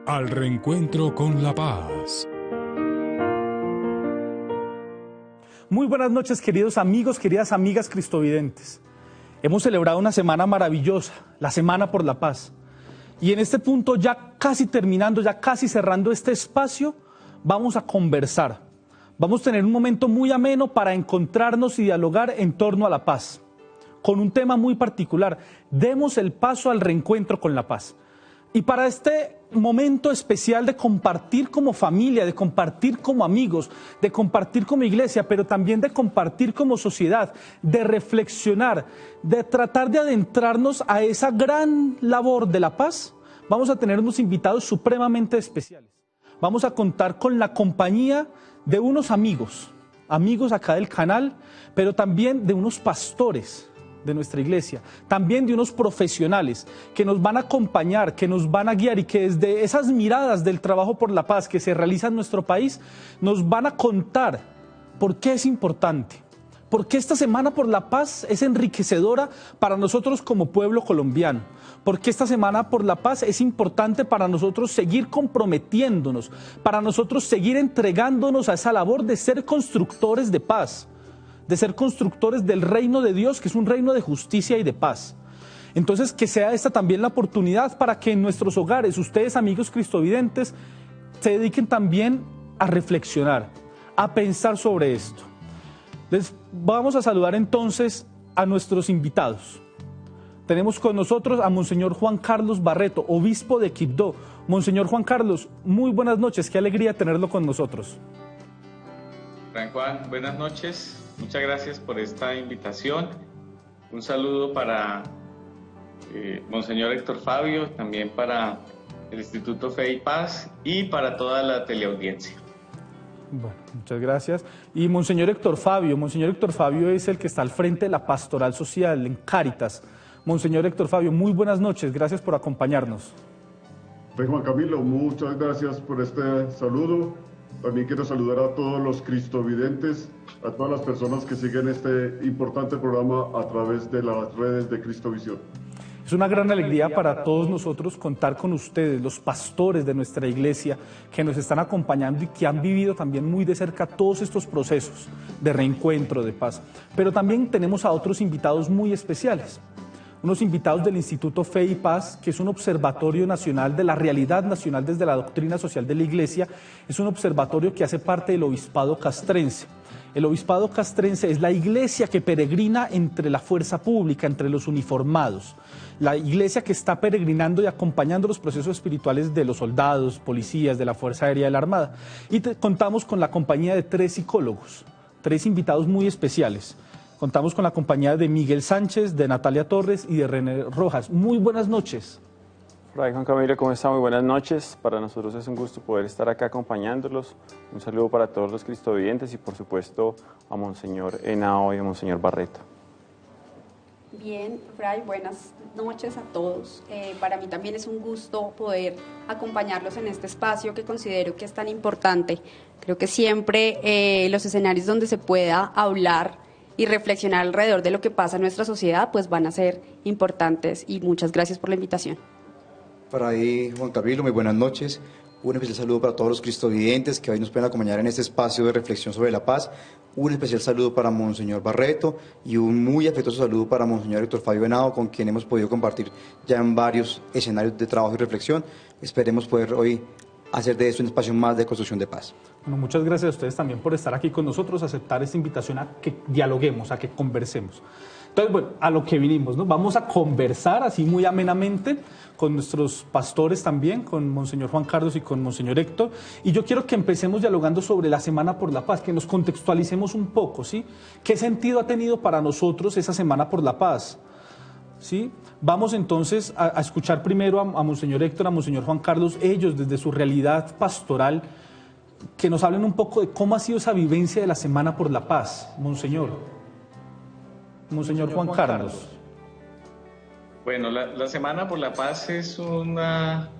Al reencuentro con la paz. Muy buenas noches, queridos amigos, queridas amigas cristovidentes. Hemos celebrado una semana maravillosa, la Semana por la Paz. Y en este punto, ya casi terminando, ya casi cerrando este espacio, vamos a conversar. Vamos a tener un momento muy ameno para encontrarnos y dialogar en torno a la paz, con un tema muy particular. Demos el paso al reencuentro con la paz. Y para este momento especial de compartir como familia, de compartir como amigos, de compartir como iglesia, pero también de compartir como sociedad, de reflexionar, de tratar de adentrarnos a esa gran labor de la paz, vamos a tener unos invitados supremamente especiales. Vamos a contar con la compañía de unos amigos acá del canal, pero también de unos pastores de nuestra iglesia, también de unos profesionales que nos van a acompañar, que nos van a guiar y que desde esas miradas del trabajo por la paz que se realiza en nuestro país, nos van a contar por qué es importante, por qué esta Semana por la Paz es enriquecedora para nosotros como pueblo colombiano, por qué esta Semana por la Paz es importante para nosotros seguir comprometiéndonos, para nosotros seguir entregándonos a esa labor de ser constructores de paz, de ser constructores del reino de Dios, que es un reino de justicia y de paz. Entonces, que sea esta también la oportunidad para que en nuestros hogares, ustedes amigos cristovidentes, se dediquen también a reflexionar, a pensar sobre esto. Les vamos a saludar entonces a nuestros invitados. Tenemos con nosotros a Monseñor Juan Carlos Barreto, obispo de Quibdó. Monseñor Juan Carlos, muy buenas noches, qué alegría tenerlo con nosotros. San Juan, buenas noches. Muchas gracias por esta invitación. Un saludo para Monseñor Héctor Fabio, también para el Instituto Fe y Paz y para toda la teleaudiencia. Bueno, muchas gracias. Y Monseñor Héctor Fabio es el que está al frente de la Pastoral Social en Cáritas. Monseñor Héctor Fabio, muy buenas noches, gracias por acompañarnos. Juan Camilo, muchas gracias por este saludo. También quiero saludar a todos los cristovidentes, a todas las personas que siguen este importante programa a través de las redes de Cristovisión. Es una gran alegría para todos nosotros contar con ustedes, los pastores de nuestra iglesia, que nos están acompañando y que han vivido también muy de cerca todos estos procesos de reencuentro, de paz. Pero también tenemos a otros invitados muy especiales. Unos invitados del Instituto Fe y Paz, que es un observatorio nacional de la realidad nacional desde la doctrina social de la Iglesia. Es un observatorio que hace parte del Obispado Castrense. El Obispado Castrense es la iglesia que peregrina entre la fuerza pública, entre los uniformados. La iglesia que está peregrinando y acompañando los procesos espirituales de los soldados, policías, de la Fuerza Aérea y de la Armada. Y contamos con la compañía de 3 psicólogos, 3 invitados muy especiales. Contamos con la compañía de Miguel Sánchez, de Natalia Torres y de René Rojas. Muy buenas noches. Hola Juan Camilo, ¿cómo está? Muy buenas noches. Para nosotros es un gusto poder estar acá acompañándolos. Un saludo para todos los cristovidentes y por supuesto a Monseñor Henao y a Monseñor Barreto. Bien, Fray, buenas noches a todos. Para mí también es un gusto poder acompañarlos en este espacio que considero que es tan importante. Creo que siempre los escenarios donde se pueda hablar y reflexionar alrededor de lo que pasa en nuestra sociedad, pues van a ser importantes y muchas gracias por la invitación. Para ahí, Juan Camilo, muy buenas noches. Un especial saludo para todos los cristovidentes que hoy nos pueden acompañar en este espacio de reflexión sobre la paz. Un especial saludo para Monseñor Barreto y un muy afectuoso saludo para Monseñor Héctor Fabio Henao, con quien hemos podido compartir ya en varios escenarios de trabajo y reflexión. Esperemos poder hoy hacer de esto un espacio más de construcción de paz. Bueno, muchas gracias a ustedes también por estar aquí con nosotros, aceptar esta invitación a que dialoguemos, a que conversemos. Entonces, bueno, a lo que vinimos, ¿no? Vamos a conversar así muy amenamente con nuestros pastores también, con Monseñor Juan Carlos y con Monseñor Héctor. Y yo quiero que empecemos dialogando sobre la Semana por la Paz, que nos contextualicemos un poco, ¿sí? ¿Qué sentido ha tenido para nosotros esa Semana por la Paz? ¿Sí? Vamos entonces a escuchar primero a Monseñor Héctor, a Monseñor Juan Carlos, ellos desde su realidad pastoral, que nos hablen un poco de cómo ha sido esa vivencia de la Semana por la Paz. Monseñor Juan Carlos. Bueno, la Semana por la Paz es una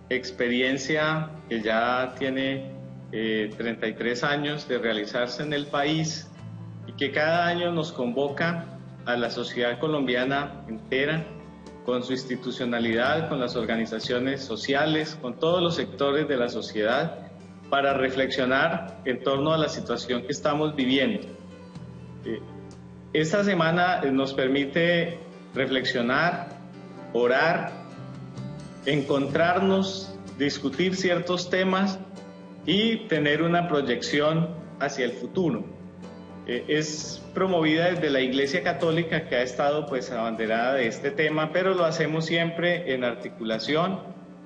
experiencia que ya tiene 33 años de realizarse en el país y que cada año nos convoca a la sociedad colombiana entera con su institucionalidad, con las organizaciones sociales, con todos los sectores de la sociedad, para reflexionar en torno a la situación que estamos viviendo. Esta semana nos permite reflexionar, orar, encontrarnos, discutir ciertos temas y tener una proyección hacia el futuro. Es promovida desde la Iglesia Católica, que ha estado pues abanderada de este tema, pero lo hacemos siempre en articulación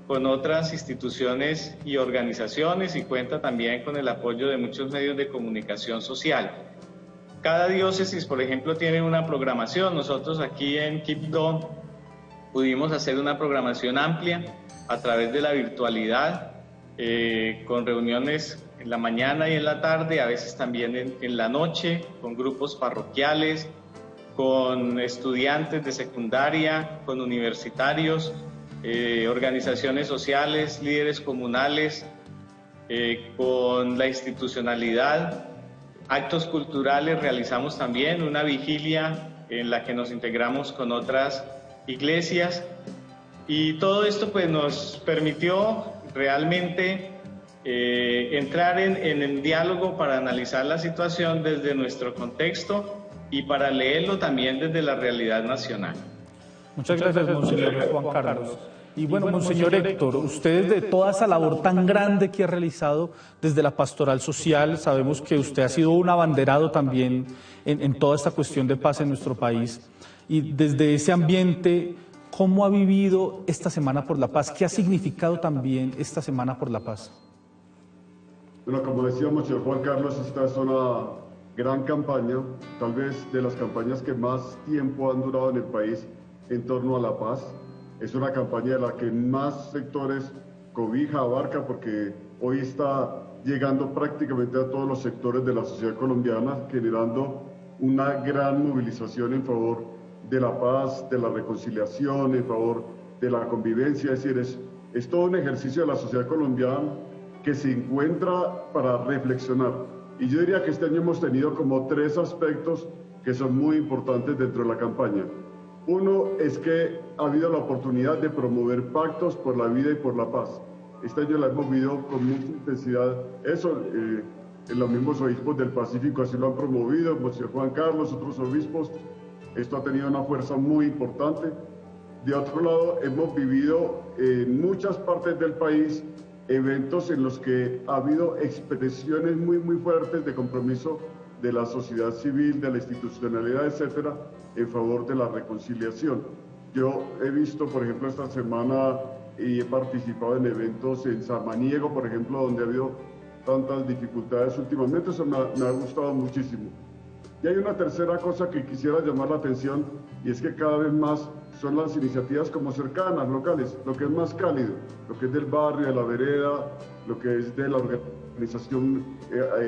con otras instituciones y organizaciones, y cuenta también con el apoyo de muchos medios de comunicación social. Cada diócesis, por ejemplo, tiene una programación. Nosotros aquí en Quibdó pudimos hacer una programación amplia a través de la virtualidad, con reuniones en la mañana y en la tarde, a veces también en la noche, con grupos parroquiales, con estudiantes de secundaria, con universitarios, organizaciones sociales, líderes comunales, con la institucionalidad, actos culturales. Realizamos también una vigilia en la que nos integramos con otras iglesias, y todo esto pues nos permitió realmente entrar en el diálogo para analizar la situación desde nuestro contexto y para leerlo también desde la realidad nacional. Muchas gracias, Monseñor Juan Carlos. Y bueno, Monseñor Héctor, usted de toda esa labor tan grande que ha realizado desde la pastoral social, sabemos que usted ha sido un abanderado también en toda esta cuestión de paz en nuestro país. Y desde ese ambiente, ¿cómo ha vivido esta Semana por la Paz? ¿Qué ha significado también esta Semana por la Paz? Bueno, como decíamos, señor Juan Carlos, esta es una gran campaña, tal vez de las campañas que más tiempo han durado en el país en torno a la paz. Es una campaña de la que más sectores cobija, abarca, porque hoy está llegando prácticamente a todos los sectores de la sociedad colombiana, generando una gran movilización en favor de la paz, de la reconciliación, en favor de la convivencia. Es decir, es todo un ejercicio de la sociedad colombiana que se encuentra para reflexionar. Y yo diría que este año hemos tenido como 3 aspectos que son muy importantes dentro de la campaña. Uno es que ha habido la oportunidad de promover pactos por la vida y por la paz. Este año la hemos vivido con mucha intensidad. Eso, los mismos obispos del Pacífico así lo han promovido, Monseñor Juan Carlos, otros obispos. Esto ha tenido una fuerza muy importante. De otro lado, hemos vivido en muchas partes del país eventos en los que ha habido expresiones muy fuertes de compromiso de la sociedad civil, de la institucionalidad, etcétera, en favor de la reconciliación. Yo he visto, por ejemplo, esta semana y he participado en eventos en Samaniego, por ejemplo, donde ha habido tantas dificultades últimamente. Eso me ha gustado muchísimo. Y hay una tercera cosa que quisiera llamar la atención, y es que cada vez más son las iniciativas como cercanas, locales, lo que es más cálido, lo que es del barrio, de la vereda, lo que es de la organización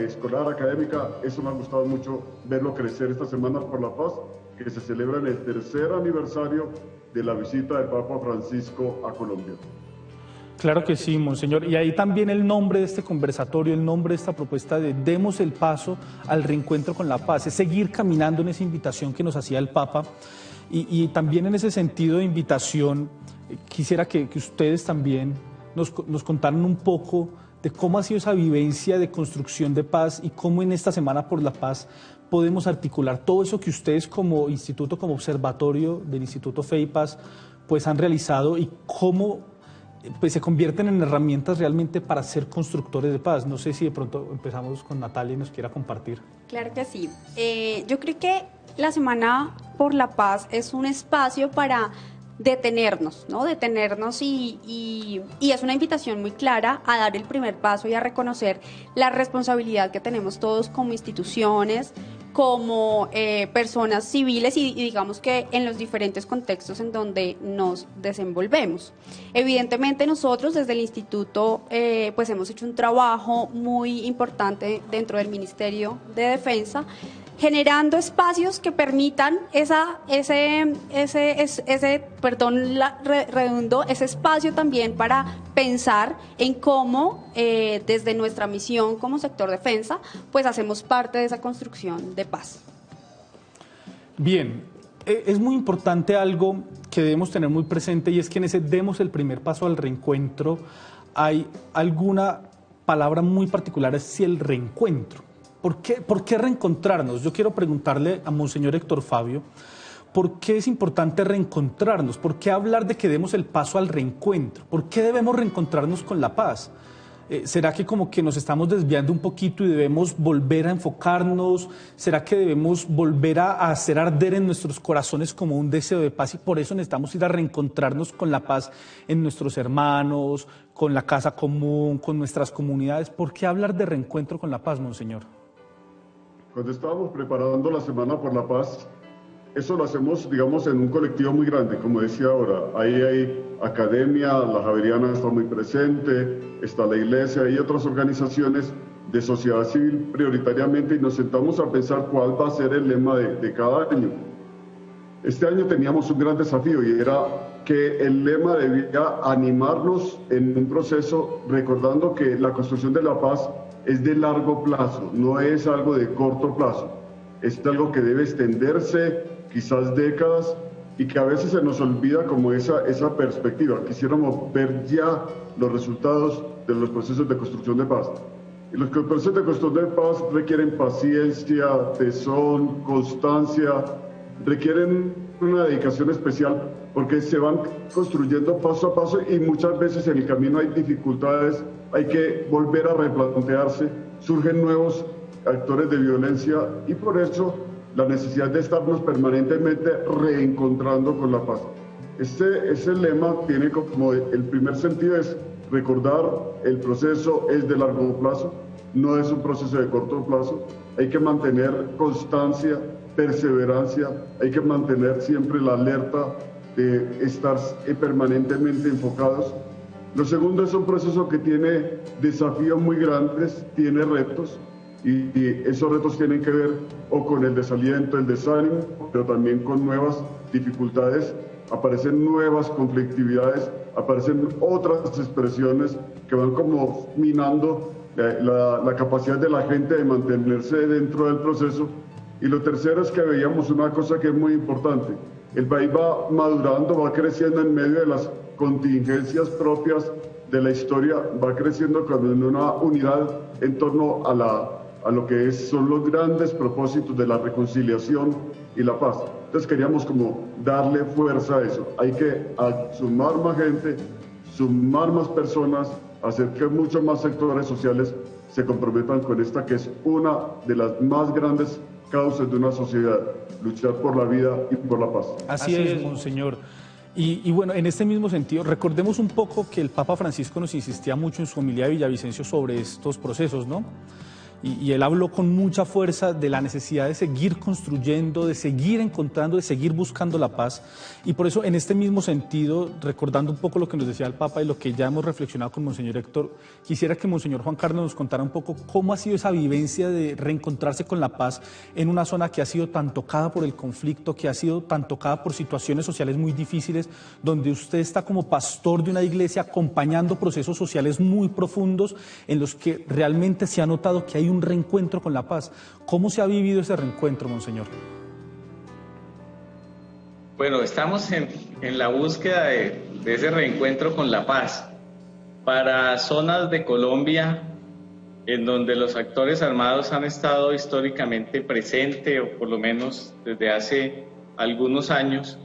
escolar, académica. Eso me ha gustado mucho verlo crecer esta Semana por la Paz, que se celebra en el 3er aniversario de la visita del Papa Francisco a Colombia. Claro que sí, Monseñor. Y ahí también el nombre de este conversatorio, el nombre de esta propuesta de Demos el paso al reencuentro con la paz, es seguir caminando en esa invitación que nos hacía el Papa. Y también en ese sentido de invitación, quisiera que ustedes también nos contaran un poco de cómo ha sido esa vivencia de construcción de paz y cómo en esta Semana por la Paz podemos articular todo eso que ustedes como instituto, como observatorio del Instituto Fe y Paz, pues han realizado, y cómo pues se convierten en herramientas realmente para ser constructores de paz. No sé si de pronto empezamos con Natalia y nos quiera compartir. Claro que sí. Yo creo que la Semana por la Paz es un espacio para detenernos, ¿no? Detenernos y es una invitación muy clara a dar el primer paso y a reconocer la responsabilidad que tenemos todos como instituciones, como personas civiles y digamos que en los diferentes contextos en donde nos desenvolvemos. Evidentemente nosotros desde el instituto pues hemos hecho un trabajo muy importante dentro del Ministerio de Defensa, generando espacios que permitan ese espacio también para pensar en cómo desde nuestra misión como sector defensa, pues hacemos parte de esa construcción de paz. Bien, Es muy importante algo que debemos tener muy presente, y es que en ese demos el primer paso al reencuentro hay alguna palabra muy particular, es si el reencuentro. ¿Por qué reencontrarnos? Yo quiero preguntarle a Monseñor Héctor Fabio, ¿por qué es importante reencontrarnos? ¿Por qué hablar de que demos el paso al reencuentro? ¿Por qué debemos reencontrarnos con la paz? ¿Será que como que nos estamos desviando un poquito y debemos volver a enfocarnos? ¿Será que debemos volver a hacer arder en nuestros corazones como un deseo de paz y por eso necesitamos ir a reencontrarnos con la paz en nuestros hermanos, con la casa común, con nuestras comunidades? ¿Por qué hablar de reencuentro con la paz, Monseñor? Cuando estábamos preparando la Semana por la Paz, eso lo hacemos, digamos, en un colectivo muy grande, como decía ahora. Ahí hay academia, la Javeriana está muy presente, está la iglesia y otras organizaciones de sociedad civil prioritariamente, y nos sentamos a pensar cuál va a ser el lema de cada año. Este año teníamos un gran desafío y era que el lema debía animarnos en un proceso recordando que la construcción de la paz es de largo plazo, no es algo de corto plazo, es algo que debe extenderse quizás décadas y que a veces se nos olvida como esa perspectiva. Quisiéramos ver ya los resultados de los procesos de construcción de paz. Y los procesos de construcción de paz requieren paciencia, tesón, constancia, requieren una dedicación especial porque se van construyendo paso a paso y muchas veces en el camino hay dificultades, hay que volver a replantearse, surgen nuevos actores de violencia y por eso la necesidad de estarnos permanentemente reencontrando con la paz. Ese lema tiene como el primer sentido es recordar el proceso es de largo plazo, no es un proceso de corto plazo, hay que mantener constancia, perseverancia, hay que mantener siempre la alerta de estar permanentemente enfocados. Lo segundo es un proceso que tiene desafíos muy grandes, tiene retos, y esos retos tienen que ver o con el desaliento, el desánimo, pero también con nuevas dificultades, aparecen nuevas conflictividades, aparecen otras expresiones que van como minando la capacidad de la gente de mantenerse dentro del proceso. Y lo tercero es que veíamos una cosa que es muy importante, el país va madurando, va creciendo en medio de las contingencias propias de la historia, va creciendo con una unidad en torno a lo que son los grandes propósitos de la reconciliación y la paz. Entonces queríamos como darle fuerza a eso. Hay que sumar más gente, sumar más personas, hacer que muchos más sectores sociales se comprometan con esta que es una de las más grandes causas de una sociedad, luchar por la vida y por la paz. Así es, Monseñor. Y bueno, en este mismo sentido, recordemos un poco que el Papa Francisco nos insistía mucho en su homilía de Villavicencio sobre estos procesos, ¿no? Y él habló con mucha fuerza de la necesidad de seguir construyendo, de seguir encontrando, de seguir buscando la paz. Y por eso, en este mismo sentido, recordando un poco lo que nos decía el Papa y lo que ya hemos reflexionado con Monseñor Héctor, quisiera que Monseñor Juan Carlos nos contara un poco cómo ha sido esa vivencia de reencontrarse con la paz en una zona que ha sido tan tocada por el conflicto, que ha sido tan tocada por situaciones sociales muy difíciles, donde usted está como pastor de una iglesia acompañando procesos sociales muy profundos en los que realmente se ha notado que hay un reencuentro con la paz. ¿Cómo se ha vivido ese reencuentro, Monseñor? Bueno, estamos en la búsqueda de ese reencuentro con la paz. Para zonas de Colombia en donde los actores armados han estado históricamente presentes, o por lo menos desde hace algunos años,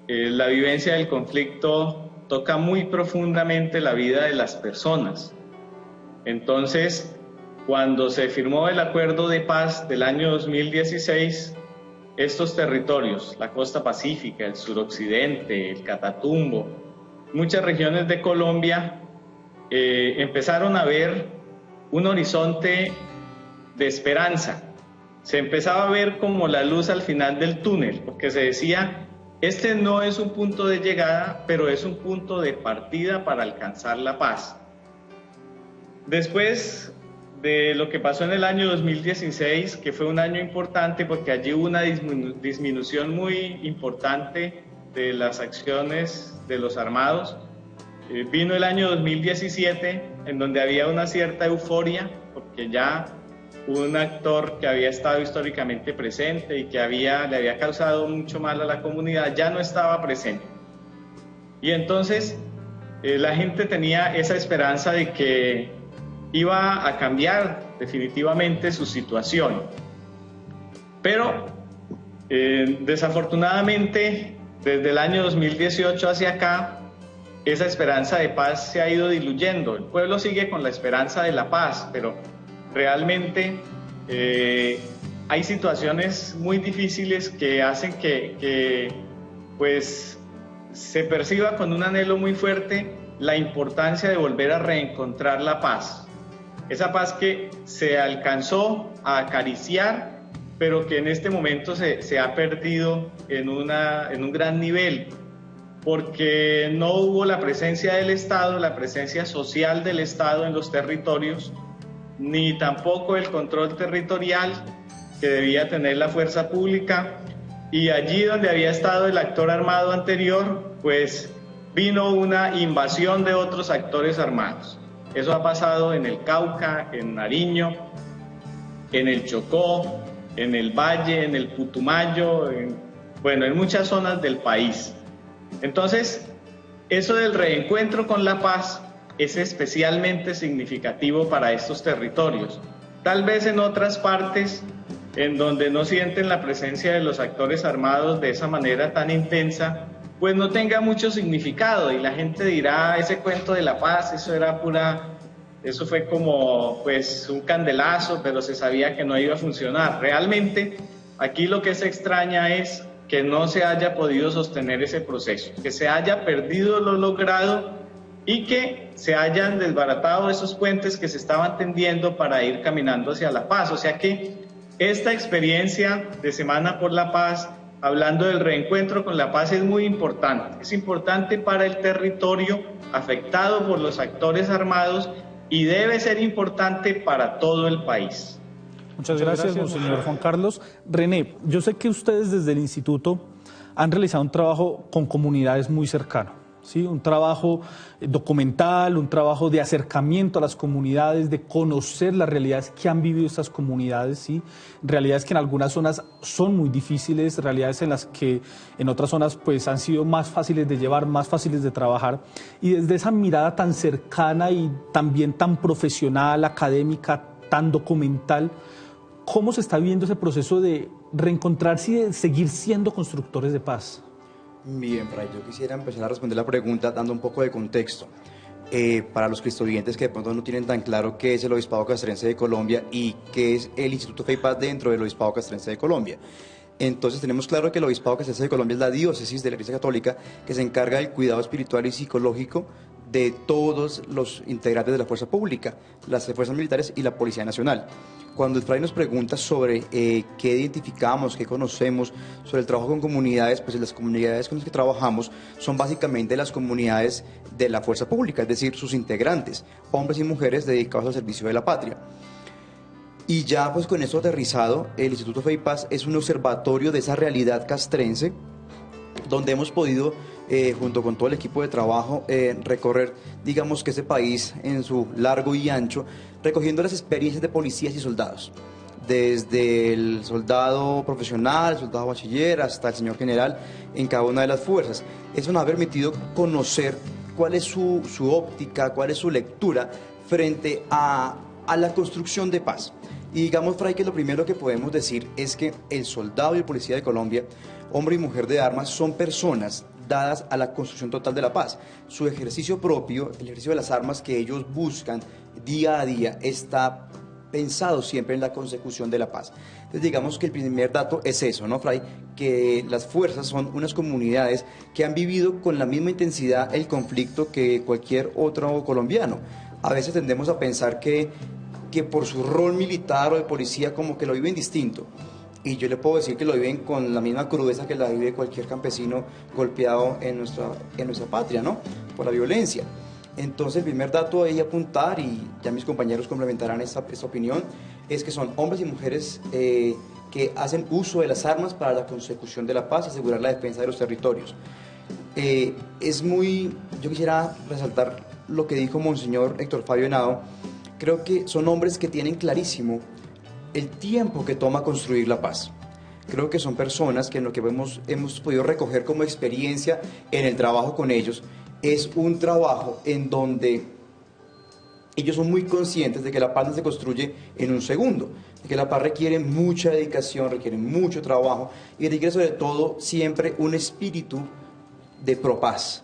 la vivencia del conflicto toca muy profundamente la vida de las personas. Entonces, cuando se firmó el acuerdo de paz del año 2016, estos territorios, la costa pacífica, el suroccidente, el Catatumbo, muchas regiones de Colombia empezaron a ver un horizonte de esperanza. Se empezaba a ver como la luz al final del túnel, porque se decía, este no es un punto de llegada, pero es un punto de partida para alcanzar la paz. Después de lo que pasó en el año 2016, que fue un año importante porque allí hubo una disminución muy importante de las acciones de los armados, vino el año 2017 en donde había una cierta euforia porque ya un actor que había estado históricamente presente y que le había causado mucho mal a la comunidad, ya no estaba presente. Y entonces la gente tenía esa esperanza de que iba a cambiar definitivamente su situación. Pero desafortunadamente, desde el año 2018 hacia acá, esa esperanza de paz se ha ido diluyendo. El pueblo sigue con la esperanza de la paz, pero realmente hay situaciones muy difíciles que hacen que pues se perciba con un anhelo muy fuerte la importancia de volver a reencontrar la paz. Esa paz que se alcanzó a acariciar, pero que en este momento se ha perdido en un gran nivel, porque no hubo la presencia del Estado, la presencia social del Estado en los territorios, ni tampoco el control territorial que debía tener la fuerza pública, y allí donde había estado el actor armado anterior, pues vino una invasión de otros actores armados. Eso ha pasado en el Cauca, en Nariño, en el Chocó, en el Valle, en el Putumayo, en muchas zonas del país. Entonces, eso del reencuentro con la paz es especialmente significativo para estos territorios. Tal vez en otras partes, en donde no sienten la presencia de los actores armados de esa manera tan intensa, pues no tenga mucho significado y la gente dirá, ese cuento de la paz, eso fue como pues un candelazo, pero se sabía que no iba a funcionar. Realmente, aquí lo que se extraña es que no se haya podido sostener ese proceso, que se haya perdido lo logrado y que se hayan desbaratado esos puentes que se estaban tendiendo para ir caminando hacia la paz. O sea que esta experiencia de Semana por la Paz, hablando del reencuentro con la paz, es muy importante. Es importante para el territorio afectado por los actores armados y debe ser importante para todo el país. Muchas gracias, monseñor Juan Carlos. René, yo sé que ustedes desde el instituto han realizado un trabajo con comunidades muy cercano, ¿sí? Un trabajo documental, un trabajo de acercamiento a las comunidades, de conocer las realidades que han vivido estas comunidades, ¿sí? Realidades que en algunas zonas son muy difíciles, realidades en las que en otras zonas pues han sido más fáciles de llevar, más fáciles de trabajar. Y desde esa mirada tan cercana y también tan profesional, académica, tan documental, ¿cómo se está viendo ese proceso de reencontrarse y de seguir siendo constructores de paz? Bien, Fray, yo quisiera empezar a responder la pregunta dando un poco de contexto. Para los cristovidentes que de pronto no tienen tan claro qué es el Obispado Castrense de Colombia y qué es el Instituto Fe y Paz dentro del Obispado Castrense de Colombia. Entonces tenemos claro que el Obispado Castrense de Colombia es la diócesis de la Iglesia Católica que se encarga del cuidado espiritual y psicológico de todos los integrantes de la fuerza pública, las fuerzas militares y la Policía Nacional. Cuando el Fray nos pregunta sobre qué identificamos, qué conocemos, sobre el trabajo con comunidades, pues las comunidades con las que trabajamos son básicamente las comunidades de la fuerza pública, es decir, sus integrantes, hombres y mujeres dedicados al servicio de la patria. Y ya pues con eso aterrizado, el Instituto Fe y Paz es un observatorio de esa realidad castrense, donde hemos podido, junto con todo el equipo de trabajo, recorrer, digamos que ese país en su largo y ancho, recogiendo las experiencias de policías y soldados, desde el soldado profesional, el soldado bachiller, hasta el señor general, en cada una de las fuerzas. Eso nos ha permitido conocer cuál es su óptica, cuál es su lectura frente a la construcción de paz. Y digamos, Fray, que lo primero que podemos decir es que el soldado y el policía de Colombia, hombre y mujer de armas, son personas dadas a la construcción total de la paz. Su ejercicio propio, el ejercicio de las armas que ellos buscan día a día, está pensado siempre en la consecución de la paz. Entonces digamos que el primer dato es eso, ¿no, Fray? Que las fuerzas son unas comunidades que han vivido con la misma intensidad el conflicto que cualquier otro colombiano. A veces tendemos a pensar que por su rol militar o de policía como que lo viven distinto. Y yo le puedo decir que lo viven con la misma crudeza que la vive cualquier campesino golpeado en nuestra patria, ¿no? Por la violencia. Entonces el primer dato ahí apuntar, y ya mis compañeros complementarán esta opinión, es que son hombres y mujeres que hacen uso de las armas para la consecución de la paz y asegurar la defensa de los territorios. Yo quisiera resaltar lo que dijo Monseñor Héctor Fabio Henao. Creo que son hombres que tienen clarísimo el tiempo que toma construir la paz. Creo que son personas que en lo que hemos podido recoger como experiencia en el trabajo con ellos, es un trabajo en donde ellos son muy conscientes de que la paz no se construye en un segundo, de que la paz requiere mucha dedicación, requiere mucho trabajo y requiere sobre todo siempre un espíritu de propaz.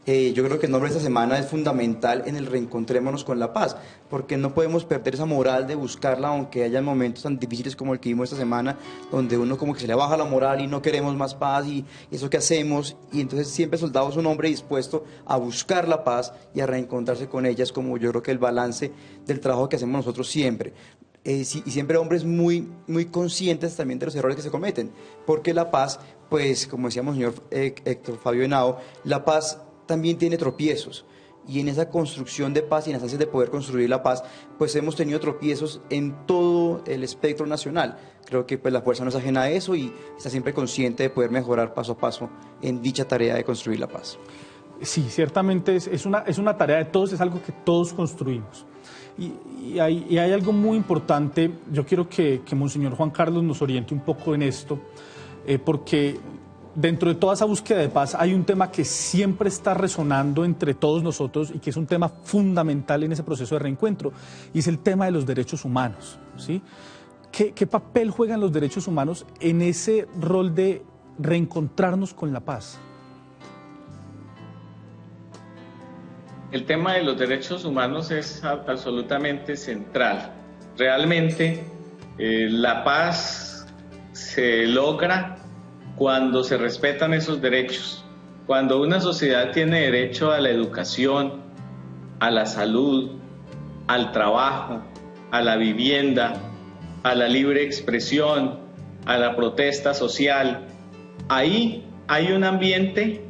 Yo creo que el nombre de esta semana es fundamental en el reencontrémonos con la paz, porque no podemos perder esa moral de buscarla, aunque haya momentos tan difíciles como el que vimos esta semana, donde uno como que se le baja la moral y no queremos más paz y eso que hacemos, y entonces siempre Soldado es un hombre dispuesto a buscar la paz y a reencontrarse con ella. Es como yo creo que el balance del trabajo que hacemos nosotros siempre. Y siempre hombres muy conscientes también de los errores que se cometen, porque la paz, pues como decíamos señor Héctor Fabio Henao, la paz también tiene tropiezos, y en esa construcción de paz y en las ansias de poder construir la paz, pues hemos tenido tropiezos en todo el espectro nacional. Creo que pues la fuerza no es ajena a eso y está siempre consciente de poder mejorar paso a paso en dicha tarea de construir la paz. Sí, ciertamente es una tarea de todos, es algo que todos construimos. Y hay algo muy importante, yo quiero que Monseñor Juan Carlos nos oriente un poco en esto, porque dentro de toda esa búsqueda de paz hay un tema que siempre está resonando entre todos nosotros y que es un tema fundamental en ese proceso de reencuentro, y es el tema de los derechos humanos, ¿sí? ¿Qué papel juegan los derechos humanos en ese rol de reencontrarnos con la paz? El tema de los derechos humanos es absolutamente central. Realmente la paz se logra cuando se respetan esos derechos. Cuando una sociedad tiene derecho a la educación, a la salud, al trabajo, a la vivienda, a la libre expresión, a la protesta social, ahí hay un ambiente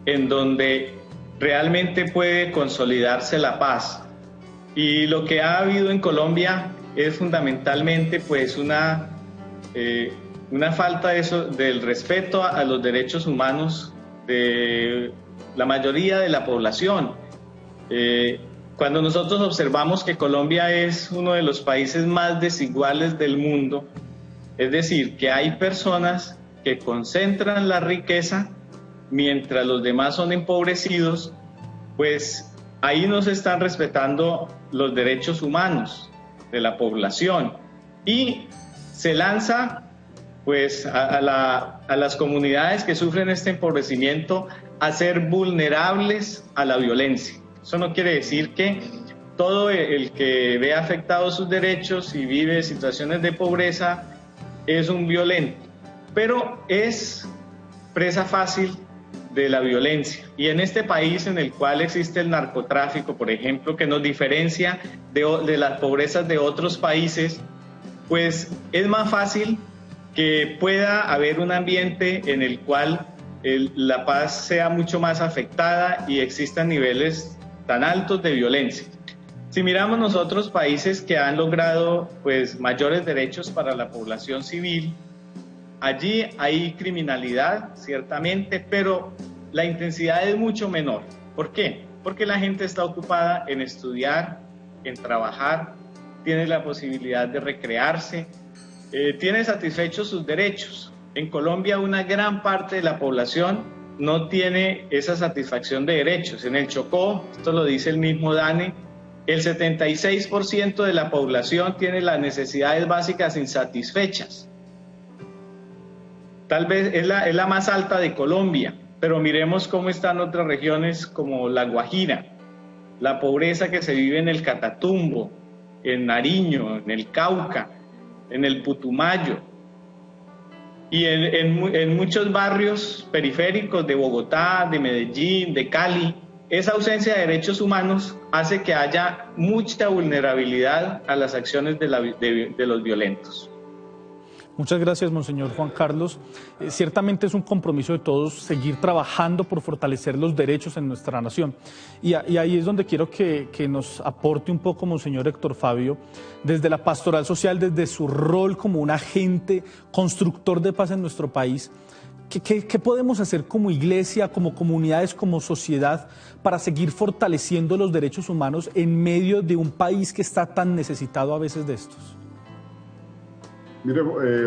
en donde realmente puede consolidarse la paz. Y lo que ha habido en Colombia es fundamentalmente pues una falta de eso, del respeto a los derechos humanos de la mayoría de la población. Cuando nosotros observamos que Colombia es uno de los países más desiguales del mundo, es decir, que hay personas que concentran la riqueza mientras los demás son empobrecidos, pues ahí no se están respetando los derechos humanos de la población y se lanza pues a las comunidades que sufren este empobrecimiento a ser vulnerables a la violencia. Eso no quiere decir que todo el que ve afectados sus derechos y vive situaciones de pobreza es un violento, pero es presa fácil de la violencia. Y en este país en el cual existe el narcotráfico, por ejemplo, que nos diferencia de las pobrezas de otros países, pues es más fácil que pueda haber un ambiente en el cual la paz sea mucho más afectada y existan niveles tan altos de violencia. Si miramos nosotros países que han logrado pues mayores derechos para la población civil, allí hay criminalidad, ciertamente, pero la intensidad es mucho menor. ¿Por qué? Porque la gente está ocupada en estudiar, en trabajar, tiene la posibilidad de recrearse, tiene satisfechos sus derechos. En Colombia una gran parte de la población no tiene esa satisfacción de derechos. En el Chocó, esto lo dice el mismo DANE, el 76% de la población tiene las necesidades básicas insatisfechas. Tal vez es la más alta de Colombia, pero miremos cómo están otras regiones como La Guajira, la pobreza que se vive en el Catatumbo, en Nariño, en el Cauca, en el Putumayo y en muchos barrios periféricos de Bogotá, de Medellín, de Cali. Esa ausencia de derechos humanos hace que haya mucha vulnerabilidad a las acciones de los violentos. Muchas gracias, Monseñor Juan Carlos. Ciertamente es un compromiso de todos seguir trabajando por fortalecer los derechos en nuestra nación. Y ahí es donde quiero que nos aporte un poco, Monseñor Héctor Fabio, desde la pastoral social, desde su rol como un agente constructor de paz en nuestro país. ¿Qué podemos hacer como iglesia, como comunidades, como sociedad, para seguir fortaleciendo los derechos humanos en medio de un país que está tan necesitado a veces de estos? Mire,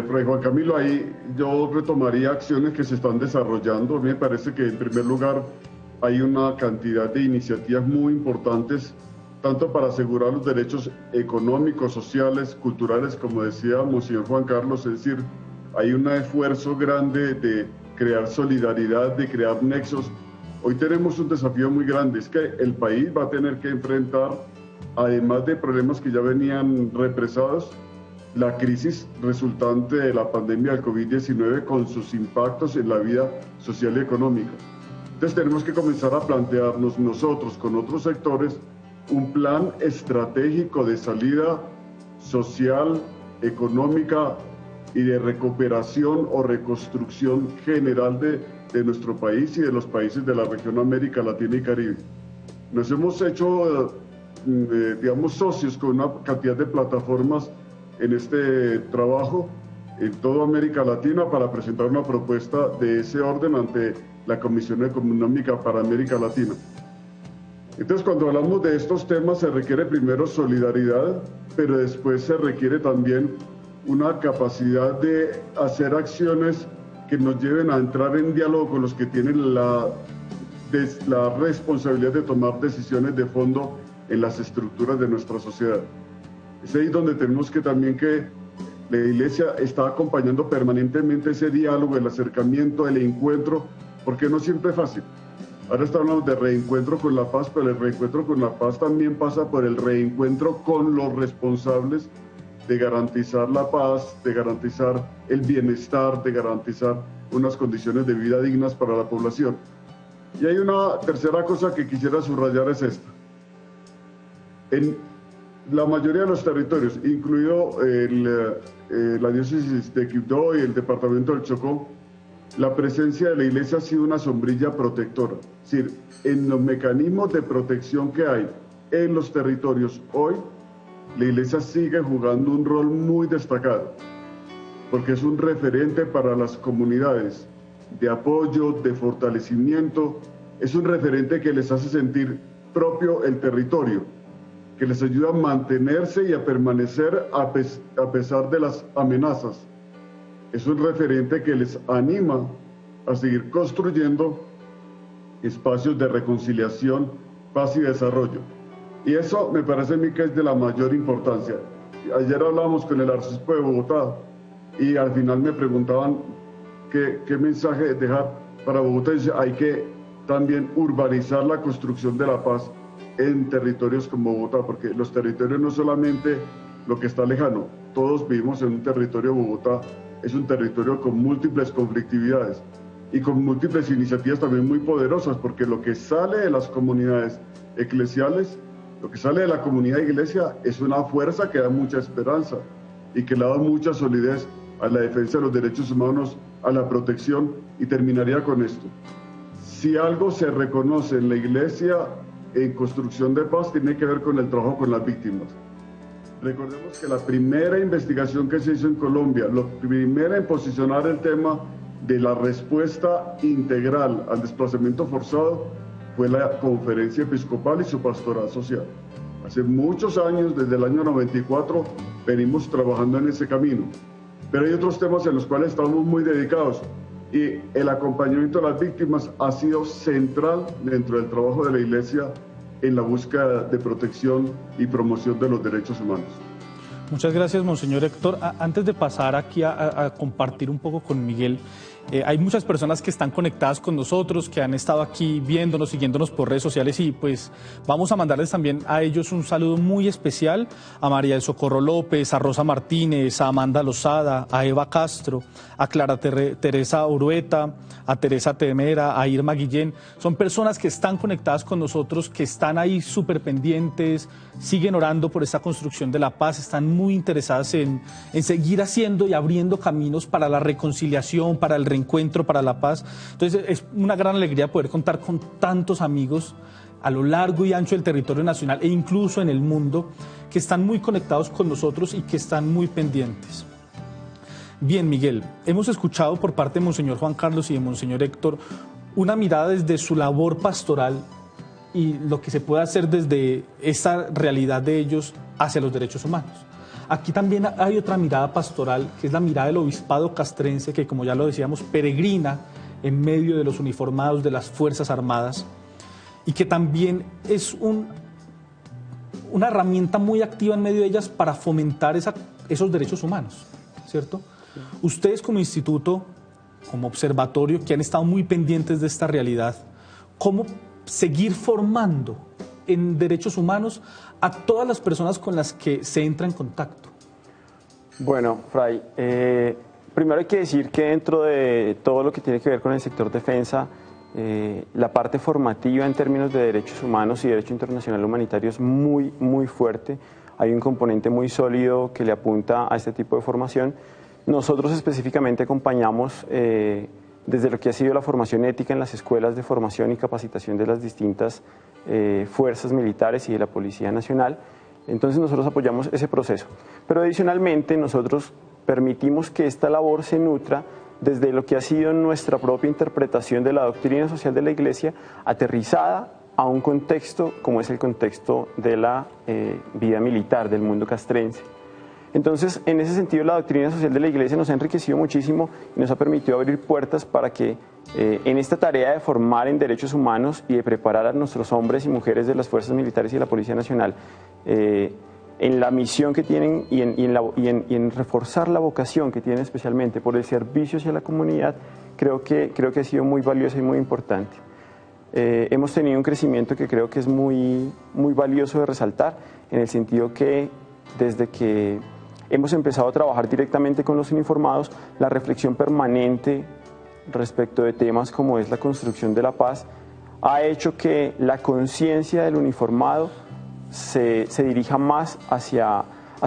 Fray Juan Camilo, ahí yo retomaría acciones que se están desarrollando. A mí me parece que en primer lugar hay una cantidad de iniciativas muy importantes, tanto para asegurar los derechos económicos, sociales, culturales, como decía Monseñor Juan Carlos, es decir, hay un esfuerzo grande de crear solidaridad, de crear nexos. Hoy tenemos un desafío muy grande, es que el país va a tener que enfrentar, además de problemas que ya venían represados, la crisis resultante de la pandemia del COVID-19 con sus impactos en la vida social y económica. Entonces tenemos que comenzar a plantearnos nosotros con otros sectores un plan estratégico de salida social, económica y de recuperación o reconstrucción general de nuestro país y de los países de la región América Latina y Caribe. Nos hemos hecho, digamos, socios con una cantidad de plataformas en este trabajo en toda América Latina para presentar una propuesta de ese orden ante la Comisión Económica para América Latina. Entonces, cuando hablamos de estos temas se requiere primero solidaridad, pero después se requiere también una capacidad de hacer acciones que nos lleven a entrar en diálogo con los que tienen la responsabilidad de tomar decisiones de fondo en las estructuras de nuestra sociedad. Es ahí donde tenemos que también que la Iglesia está acompañando permanentemente ese diálogo, el acercamiento, el encuentro, porque no siempre es fácil. Ahora estamos de reencuentro con la paz, pero el reencuentro con la paz también pasa por el reencuentro con los responsables de garantizar la paz, de garantizar el bienestar, de garantizar unas condiciones de vida dignas para la población. Y hay una tercera cosa que quisiera subrayar, es esta. En la mayoría de los territorios, incluido la diócesis de Quibdó y el departamento del Chocó, la presencia de la Iglesia ha sido una sombrilla protectora. Es decir, en los mecanismos de protección que hay en los territorios hoy, la Iglesia sigue jugando un rol muy destacado, porque es un referente para las comunidades de apoyo, de fortalecimiento, es un referente que les hace sentir propio el territorio, que les ayuda a mantenerse y a permanecer a pesar de las amenazas. Es un referente que les anima a seguir construyendo espacios de reconciliación, paz y desarrollo. Y eso me parece a mí que es de la mayor importancia. Ayer hablábamos con el arzobispo de Bogotá y al final me preguntaban qué mensaje dejar para Bogotá. Y dice, hay que también urbanizar la construcción de la paz en territorios como Bogotá, porque los territorios no solamente lo que está lejano, todos vivimos en un territorio. Bogotá es un territorio con múltiples conflictividades y con múltiples iniciativas también muy poderosas, porque lo que sale de las comunidades eclesiales, lo que sale de la comunidad de iglesia es una fuerza que da mucha esperanza y que le da mucha solidez a la defensa de los derechos humanos, a la protección. Y terminaría con esto. Si algo se reconoce en la iglesia en construcción de paz, tiene que ver con el trabajo con las víctimas. Recordemos que la primera investigación que se hizo en Colombia, la primera en posicionar el tema de la respuesta integral al desplazamiento forzado, fue la Conferencia Episcopal y su pastoral social. Hace muchos años, desde el año 94, venimos trabajando en ese camino. Pero hay otros temas en los cuales estamos muy dedicados y el acompañamiento de las víctimas ha sido central dentro del trabajo de la Iglesia en la búsqueda de protección y promoción de los derechos humanos. Muchas gracias, Monseñor Héctor. Antes de pasar aquí a compartir un poco con Miguel, hay muchas personas que están conectadas con nosotros, que han estado aquí viéndonos, siguiéndonos por redes sociales y pues vamos a mandarles también a ellos un saludo muy especial, a María del Socorro López, a Rosa Martínez, a Amanda Lozada, a Eva Castro, a Clara Teresa Urueta, a Teresa Temera, a Irma Guillén. Son personas que están conectadas con nosotros, que están ahí súper pendientes, siguen orando por esta construcción de la paz, están muy interesadas en seguir haciendo y abriendo caminos para la reconciliación, para el reencuentro, para la paz. Entonces es una gran alegría poder contar con tantos amigos a lo largo y ancho del territorio nacional e incluso en el mundo, que están muy conectados con nosotros y que están muy pendientes. Bien, Miguel, hemos escuchado por parte de Monseñor Juan Carlos y de Monseñor Héctor una mirada desde su labor pastoral y lo que se puede hacer desde esta realidad de ellos hacia los derechos humanos. aquí también hay otra mirada pastoral, que es la mirada del obispado castrense, que como ya lo decíamos, peregrina en medio de los uniformados de las Fuerzas Armadas, y que también es una herramienta muy activa en medio de ellas para fomentar esos derechos humanos, ¿cierto? Ustedes como instituto, como observatorio, que han estado muy pendientes de esta realidad, ¿cómo seguir formando en derechos humanos a todas las personas con las que se entra en contacto? Bueno, Fray, primero hay que decir que dentro de todo lo que tiene que ver con el sector defensa, la parte formativa en términos de derechos humanos y derecho internacional humanitario es muy, muy fuerte. Hay un componente muy sólido que le apunta a este tipo de formación. Nosotros específicamente acompañamos desde lo que ha sido la formación ética en las escuelas de formación y capacitación de las distintas fuerzas militares y de la Policía Nacional. Entonces nosotros apoyamos ese proceso. Pero adicionalmente nosotros permitimos que esta labor se nutra desde lo que ha sido nuestra propia interpretación de la doctrina social de la Iglesia, aterrizada a un contexto como es el contexto de la vida militar del mundo castrense. Entonces, en ese sentido, la doctrina social de la Iglesia nos ha enriquecido muchísimo y nos ha permitido abrir puertas para que en esta tarea de formar en derechos humanos y de preparar a nuestros hombres y mujeres de las fuerzas militares y de la Policía Nacional en la misión que tienen y en reforzar la vocación que tienen especialmente por el servicio hacia la comunidad, creo que ha sido muy valiosa y muy importante. Hemos tenido un crecimiento que creo que es muy, muy valioso de resaltar, en el sentido que desde que hemos empezado a trabajar directamente con los uniformados, la reflexión permanente respecto de temas como es la construcción de la paz ha hecho que la conciencia del uniformado se dirija más hacia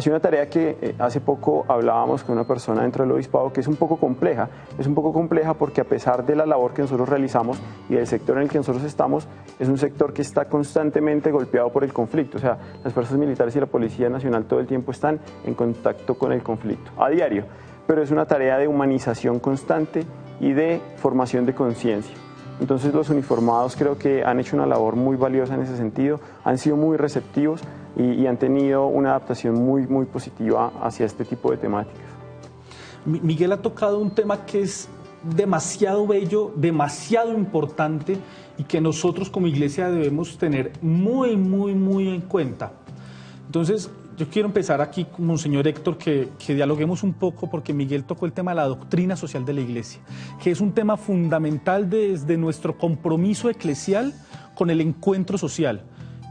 una tarea que hace poco hablábamos con una persona dentro del obispado que es un poco compleja. Es un poco compleja porque a pesar de la labor que nosotros realizamos y del sector en el que nosotros estamos, es un sector que está constantemente golpeado por el conflicto. O sea, las fuerzas militares y la Policía Nacional todo el tiempo están en contacto con el conflicto, a diario. Pero es una tarea de humanización constante y de formación de conciencia. Entonces los uniformados creo que han hecho una labor muy valiosa en ese sentido, han sido muy receptivos y han tenido una adaptación muy, muy positiva hacia este tipo de temáticas. Miguel ha tocado un tema que es demasiado bello, demasiado importante y que nosotros como iglesia debemos tener muy, muy, muy en cuenta. Entonces, yo quiero empezar aquí con Monseñor Héctor, que dialoguemos un poco, porque Miguel tocó el tema de la doctrina social de la Iglesia, que es un tema fundamental desde nuestro compromiso eclesial con el encuentro social,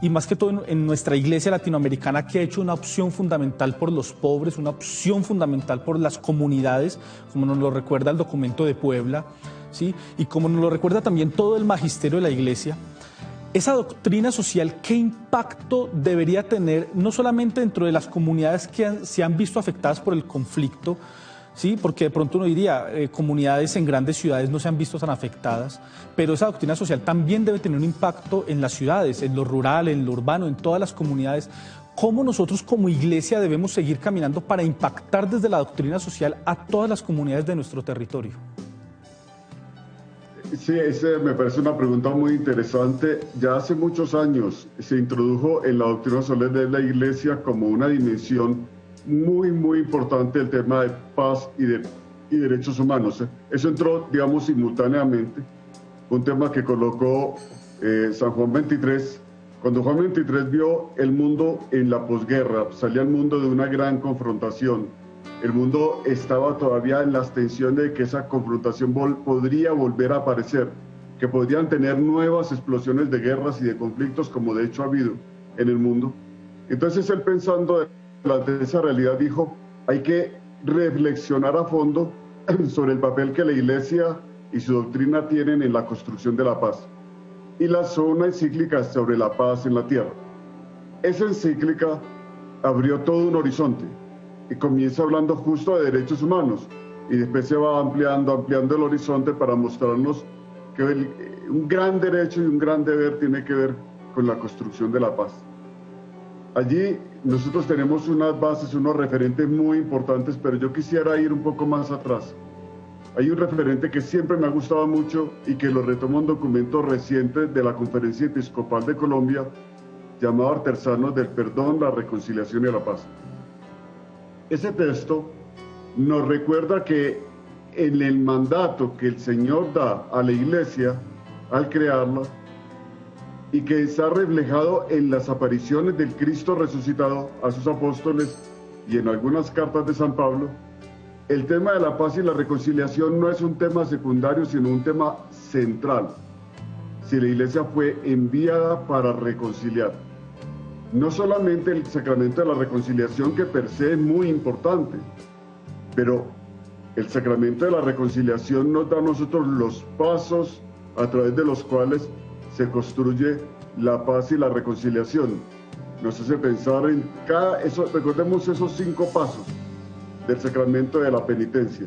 y más que todo en nuestra Iglesia latinoamericana, que ha hecho una opción fundamental por los pobres, una opción fundamental por las comunidades, como nos lo recuerda el documento de Puebla, ¿sí? Y como nos lo recuerda también todo el magisterio de la Iglesia. Esa doctrina social, ¿qué impacto debería tener no solamente dentro de las comunidades que se han visto afectadas por el conflicto? Sí, porque de pronto uno diría, comunidades en grandes ciudades no se han visto tan afectadas, pero esa doctrina social también debe tener un impacto en las ciudades, en lo rural, en lo urbano, en todas las comunidades. ¿Cómo nosotros como iglesia debemos seguir caminando para impactar desde la doctrina social a todas las comunidades de nuestro territorio? Sí, ese me parece una pregunta muy interesante. Ya hace muchos años se introdujo en la doctrina social de la Iglesia como una dimensión muy, muy importante el tema de paz y derechos humanos. Eso entró, digamos, simultáneamente. Un tema que colocó San Juan XXIII. Cuando Juan XXIII vio el mundo en la posguerra, salía el mundo de una gran confrontación. El mundo estaba todavía en las tensiones de que esa confrontación podría volver a aparecer, que podrían tener nuevas explosiones de guerras y de conflictos, como de hecho ha habido en el mundo. Entonces él, pensando de esa realidad, dijo, hay que reflexionar a fondo sobre el papel que la Iglesia y su doctrina tienen en la construcción de la paz. Y lanzó una encíclica sobre la paz en la tierra. Esa encíclica abrió todo un horizonte y comienza hablando justo de derechos humanos y después se va ampliando el horizonte para mostrarnos que un gran derecho y un gran deber tiene que ver con la construcción de la paz. Allí nosotros tenemos unas bases, unos referentes muy importantes, pero yo quisiera ir un poco más atrás. Hay un referente que siempre me ha gustado mucho y que lo retoma un documento reciente de la Conferencia Episcopal de Colombia llamado Artesanos del Perdón, la Reconciliación y la Paz. ese texto nos recuerda que en el mandato que el Señor da a la iglesia al crearla y que está reflejado en las apariciones del Cristo resucitado a sus apóstoles y en algunas cartas de San Pablo, el tema de la paz y la reconciliación no es un tema secundario, sino un tema central. Si la iglesia fue enviada para reconciliar, no solamente el sacramento de la reconciliación, que per se es muy importante, pero el sacramento de la reconciliación nos da a nosotros los pasos a través de los cuales se construye la paz y la reconciliación. Nos hace pensar en recordemos esos 5 pasos del sacramento de la penitencia,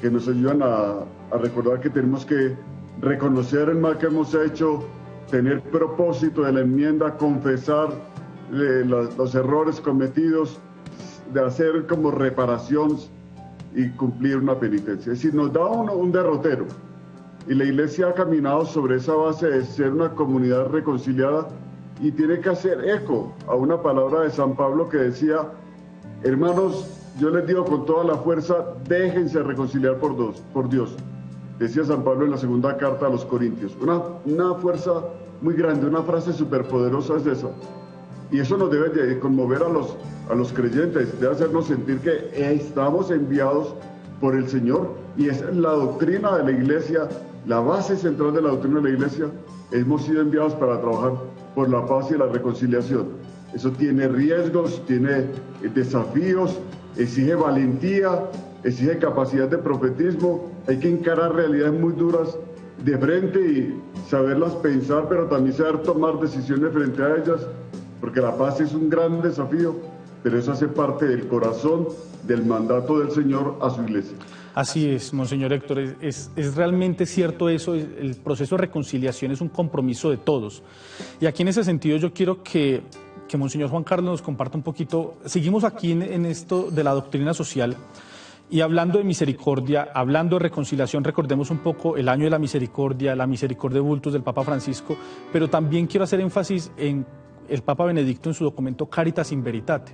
que nos ayudan a recordar que tenemos que reconocer el mal que hemos hecho, tener propósito de la enmienda, confesar los errores cometidos, de hacer como reparación y cumplir una penitencia. Es decir, nos da un derrotero. Y la iglesia ha caminado sobre esa base de ser una comunidad reconciliada y tiene que hacer eco a una palabra de San Pablo que decía: hermanos, yo les digo con toda la fuerza, déjense reconciliar por Dios. Decía San Pablo en la segunda carta a los Corintios. Una fuerza muy grande, una frase superpoderosa es esa. Y eso nos debe de conmover a los creyentes, debe hacernos sentir que estamos enviados por el Señor, y es la doctrina de la iglesia, la base central de la doctrina de la iglesia. Hemos sido enviados para trabajar por la paz y la reconciliación. Eso tiene riesgos, tiene desafíos, exige valentía, exige capacidad de profetismo. Hay que encarar realidades muy duras de frente y saberlas pensar, pero también saber tomar decisiones frente a ellas, porque la paz es un gran desafío, pero eso hace parte del corazón del mandato del Señor a su iglesia. Así es, Monseñor Héctor, es realmente cierto eso. El proceso de reconciliación es un compromiso de todos. Y aquí en ese sentido yo quiero que Monseñor Juan Carlos nos comparta un poquito. Seguimos aquí en esto de la doctrina social y hablando de misericordia, hablando de reconciliación. Recordemos un poco el año de la misericordia de Bultus del Papa Francisco, pero también quiero hacer énfasis en el Papa Benedicto en su documento Caritas in Veritate,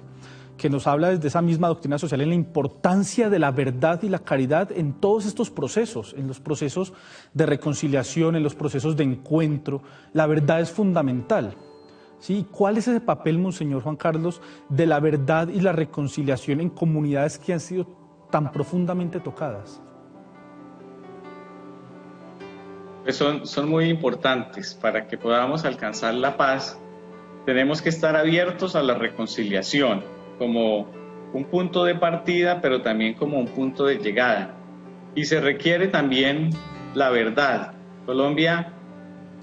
que nos habla desde esa misma doctrina social en la importancia de la verdad y la caridad en todos estos procesos, en los procesos de reconciliación, en los procesos de encuentro. La verdad es fundamental. ¿Sí? ¿Cuál es ese papel, Monseñor Juan Carlos, de la verdad y la reconciliación en comunidades que han sido tan profundamente tocadas? Pues son muy importantes. Para que podamos alcanzar la paz, tenemos que estar abiertos a la reconciliación como un punto de partida, pero también como un punto de llegada. Y se requiere también la verdad. Colombia,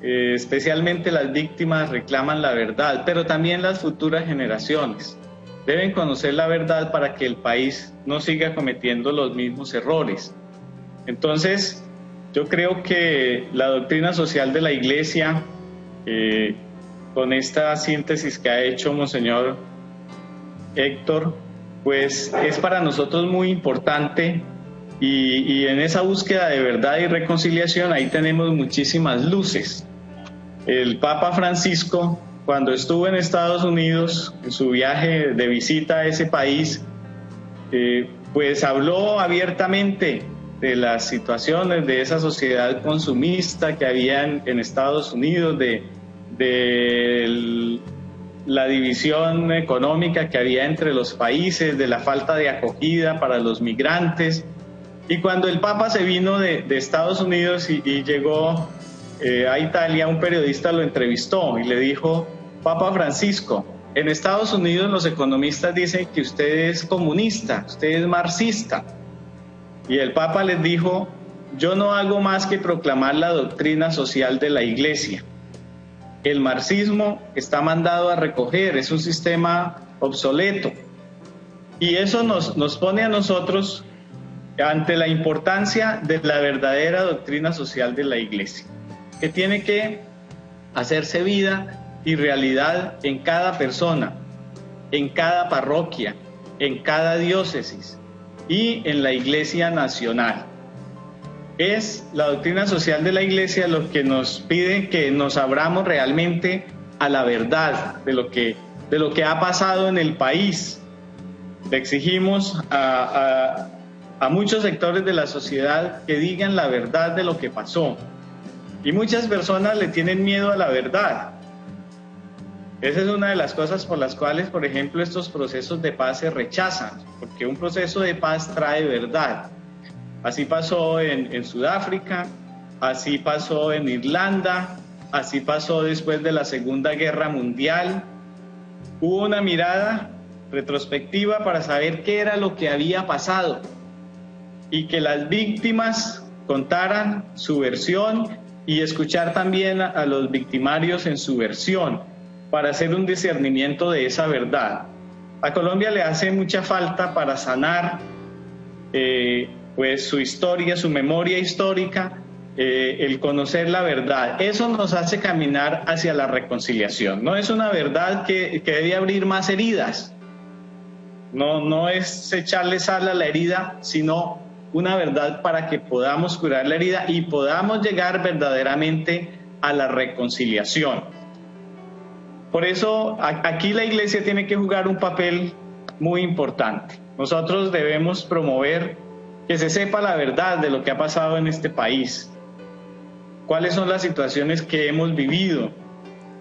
especialmente las víctimas, reclaman la verdad, pero también las futuras generaciones deben conocer la verdad para que el país no siga cometiendo los mismos errores. Entonces, yo creo que la doctrina social de la Iglesia, con esta síntesis que ha hecho Monseñor Héctor, pues es para nosotros muy importante, y en esa búsqueda de verdad y reconciliación ahí tenemos muchísimas luces. El Papa Francisco, cuando estuvo en Estados Unidos, en su viaje de visita a ese país, pues habló abiertamente de las situaciones de esa sociedad consumista que había en Estados Unidos, de la división económica que había entre los países, de la falta de acogida para los migrantes. Y cuando el Papa se vino de Estados Unidos y llegó a Italia, un periodista lo entrevistó y le dijo: Papa Francisco, en Estados Unidos los economistas dicen que usted es comunista, usted es marxista. Y el Papa les dijo: yo no hago más que proclamar la doctrina social de la Iglesia. El marxismo está mandado a recoger, es un sistema obsoleto. Y eso nos pone a nosotros ante la importancia de la verdadera doctrina social de la Iglesia, que tiene que hacerse vida y realidad en cada persona, en cada parroquia, en cada diócesis y en la Iglesia nacional. Es la doctrina social de la Iglesia lo que nos pide que nos abramos realmente a la verdad de lo que ha pasado en el país, le exigimos a muchos sectores de la sociedad que digan la verdad de lo que pasó. Y muchas personas le tienen miedo a la verdad. Esa es una de las cosas por las cuales, por ejemplo, estos procesos de paz se rechazan, porque un proceso de paz trae verdad. Así pasó en Sudáfrica, así pasó en Irlanda, así pasó después de la Segunda Guerra Mundial. Hubo una mirada retrospectiva para saber qué era lo que había pasado y que las víctimas contaran su versión y escuchar también a los victimarios en su versión para hacer un discernimiento de esa verdad. A Colombia le hace mucha falta para sanar pues su historia, su memoria histórica, el conocer la verdad. Eso nos hace caminar hacia la reconciliación. No es una verdad que debe abrir más heridas. No es echarle sal a la herida, sino una verdad para que podamos curar la herida y podamos llegar verdaderamente a la reconciliación. Por eso aquí la Iglesia tiene que jugar un papel muy importante. Nosotros debemos promover que se sepa la verdad de lo que ha pasado en este país. ¿Cuáles son las situaciones que hemos vivido?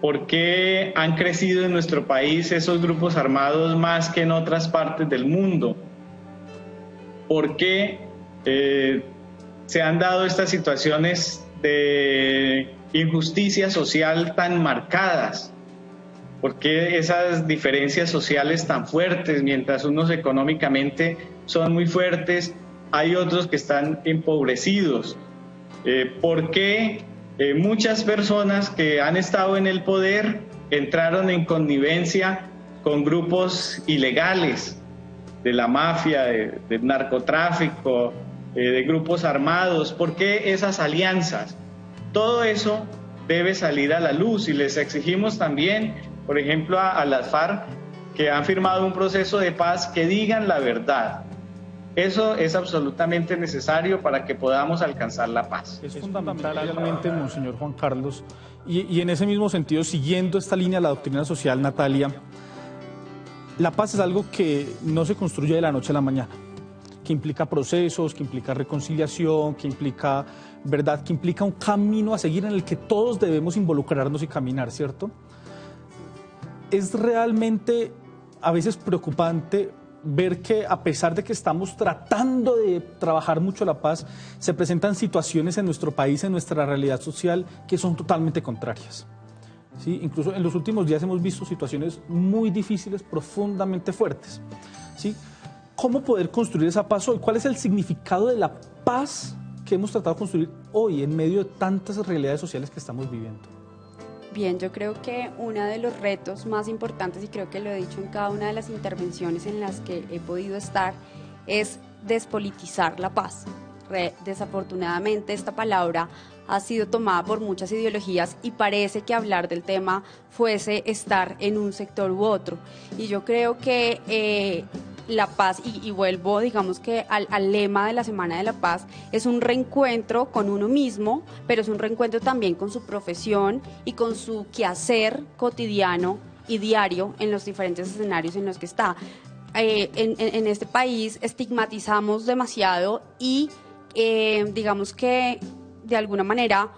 ¿Por qué han crecido en nuestro país esos grupos armados más que en otras partes del mundo? ¿Por qué se han dado estas situaciones de injusticia social tan marcadas? ¿Por qué esas diferencias sociales tan fuertes? Mientras unos económicamente son muy fuertes, hay otros que están empobrecidos. ¿Por qué muchas personas que han estado en el poder entraron en connivencia con grupos ilegales de la mafia, del narcotráfico, de grupos armados? ¿Por qué esas alianzas? Todo eso debe salir a la luz y les exigimos también, por ejemplo, a las FARC, que han firmado un proceso de paz, que digan la verdad. Eso es absolutamente necesario para que podamos alcanzar la paz. Es fundamental realmente, Monseñor Juan Carlos, y en ese mismo sentido, siguiendo esta línea de la doctrina social, Natalia, la paz es algo que no se construye de la noche a la mañana, que implica procesos, que implica reconciliación, que implica verdad, que implica un camino a seguir en el que todos debemos involucrarnos y caminar, ¿cierto? Es realmente a veces preocupante ver que a pesar de que estamos tratando de trabajar mucho la paz, se presentan situaciones en nuestro país, en nuestra realidad social, que son totalmente contrarias. ¿Sí? Incluso en los últimos días hemos visto situaciones muy difíciles, profundamente fuertes. ¿Sí? ¿Cómo poder construir esa paz hoy? ¿Cuál es el significado de la paz que hemos tratado de construir hoy en medio de tantas realidades sociales que estamos viviendo? Bien, yo creo que uno de los retos más importantes, y creo que lo he dicho en cada una de las intervenciones en las que he podido estar, es despolitizar la paz. Desafortunadamente esta palabra ha sido tomada por muchas ideologías y parece que hablar del tema fuese estar en un sector u otro. Y yo creo que la paz, y vuelvo digamos que al lema de la Semana de la Paz, es un reencuentro con uno mismo, pero es un reencuentro también con su profesión y con su quehacer cotidiano y diario en los diferentes escenarios en los que está. En este país estigmatizamos demasiado y digamos que de alguna manera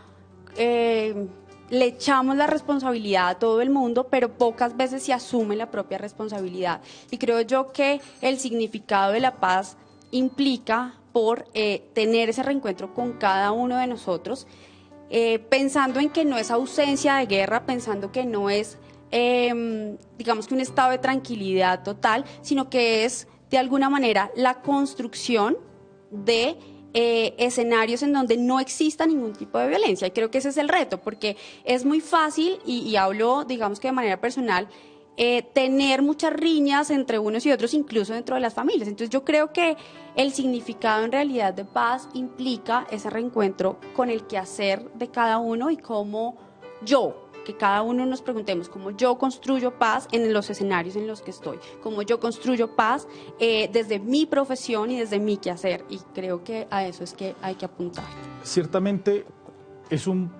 le echamos la responsabilidad a todo el mundo, pero pocas veces se asume la propia responsabilidad. Y creo yo que el significado de la paz implica por tener ese reencuentro con cada uno de nosotros, pensando en que no es ausencia de guerra, pensando que no es, digamos que un estado de tranquilidad total, sino que es de alguna manera la construcción de escenarios en donde no exista ningún tipo de violencia. Y creo que ese es el reto, porque es muy fácil, y hablo digamos que de manera personal, tener muchas riñas entre unos y otros, incluso dentro de las familias. Entonces yo creo que el significado en realidad de paz implica ese reencuentro con el quehacer de cada uno y cómo que cada uno nos preguntemos cómo yo construyo paz en los escenarios en los que estoy, cómo yo construyo paz desde mi profesión y desde mi quehacer, y creo que a eso es que hay que apuntar. Ciertamente es un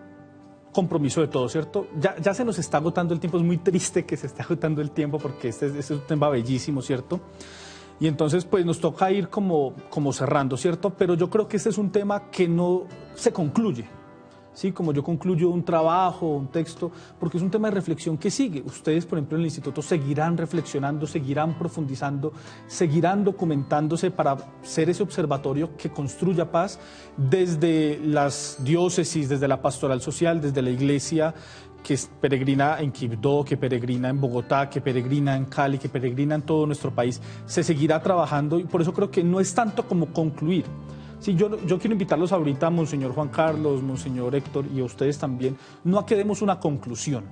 compromiso de todos, ¿cierto? Ya se nos está agotando el tiempo, es muy triste que se esté agotando el tiempo porque este es un tema bellísimo, ¿cierto? Y entonces pues nos toca ir como cerrando, ¿cierto? Pero yo creo que este es un tema que no se concluye, ¿sí? Como yo concluyo un trabajo, un texto, porque es un tema de reflexión que sigue. Ustedes, por ejemplo, en el instituto seguirán reflexionando, seguirán profundizando, seguirán documentándose para ser ese observatorio que construya paz desde las diócesis, desde la pastoral social, desde la iglesia que peregrina en Quibdó, que peregrina en Bogotá, que peregrina en Cali, que peregrina en todo nuestro país. Se seguirá trabajando y por eso creo que no es tanto como concluir. Sí, yo quiero invitarlos ahorita, Monseñor Juan Carlos, Monseñor Héctor, y a ustedes también, no a que demos una conclusión,